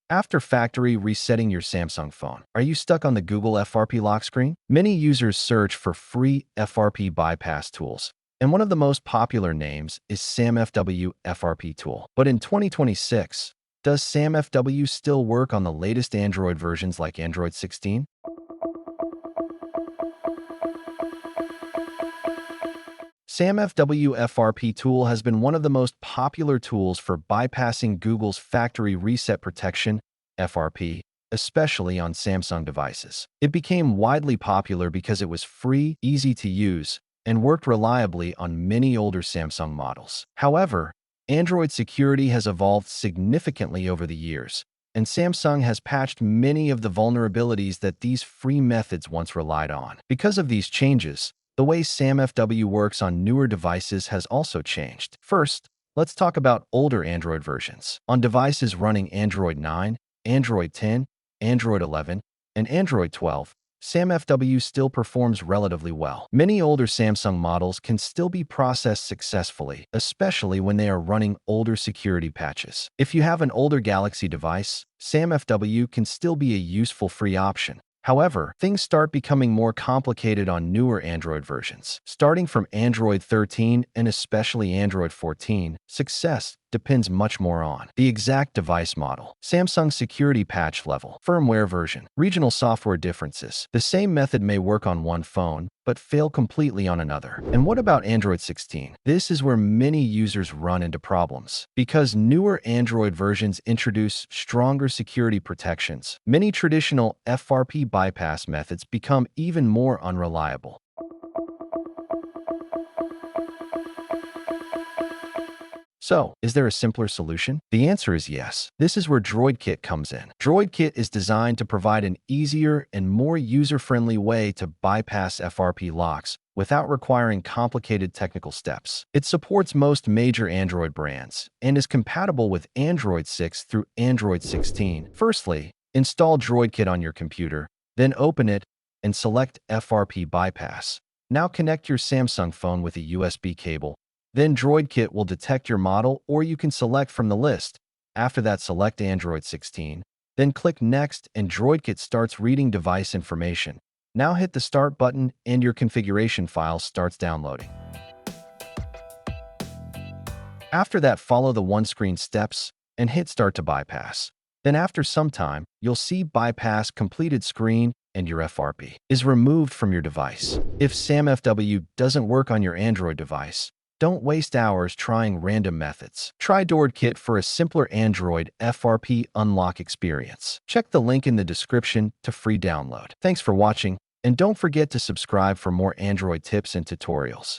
After factory resetting your Samsung phone, are you stuck on the Google FRP Lock screen? Many users search for free FRP bypass tools, and one of the most popular names is SamFW FRP Tool. But in 2026, does SamFW still work on the latest Android versions like Android 16? SamFW FRP Tool has been one of the most popular tools for bypassing Google's factory reset protection, FRP, especially on Samsung devices. It became widely popular because it was free, easy to use, and worked reliably on many older Samsung models. However, Android security has evolved significantly over the years, and Samsung has patched many of the vulnerabilities that these free methods once relied on. Because of these changes, the way SamFW works on newer devices has also changed. First, let's talk about older Android versions. On devices running Android 9, Android 10, Android 11, and Android 12, SamFW still performs relatively well. Many older Samsung models can still be processed successfully, especially when they are running older security patches. If you have an older Galaxy device, SamFW can still be a useful free option. However, things start becoming more complicated on newer Android versions. Starting from Android 13 and especially Android 14, success depends much more on the exact device model, Samsung security patch level, firmware version, regional software differences. The same method may work on one phone, but fail completely on another. And what about Android 16? This is where many users run into problems. Because newer Android versions introduce stronger security protections, many traditional FRP bypass methods become even more unreliable. So, is there a simpler solution? The answer is yes. This is where DroidKit comes in. DroidKit is designed to provide an easier and more user-friendly way to bypass FRP locks without requiring complicated technical steps. It supports most major Android brands and is compatible with Android 6 through Android 16. Firstly, install DroidKit on your computer, then open it and select FRP Bypass. Now connect your Samsung phone with a USB cable. Then DroidKit will detect your model, or you can select from the list. After that, select Android 16. Then click Next and DroidKit starts reading device information. Now hit the Start button and your configuration file starts downloading. After that, follow the one-screen steps and hit Start to bypass. Then after some time, you'll see Bypass completed screen and your FRP is removed from your device. If SamFW doesn't work on your Android device, don't waste hours trying random methods. Try DroidKit for a simpler Android FRP unlock experience. Check the link in the description to free download. Thanks for watching, and don't forget to subscribe for more Android tips and tutorials.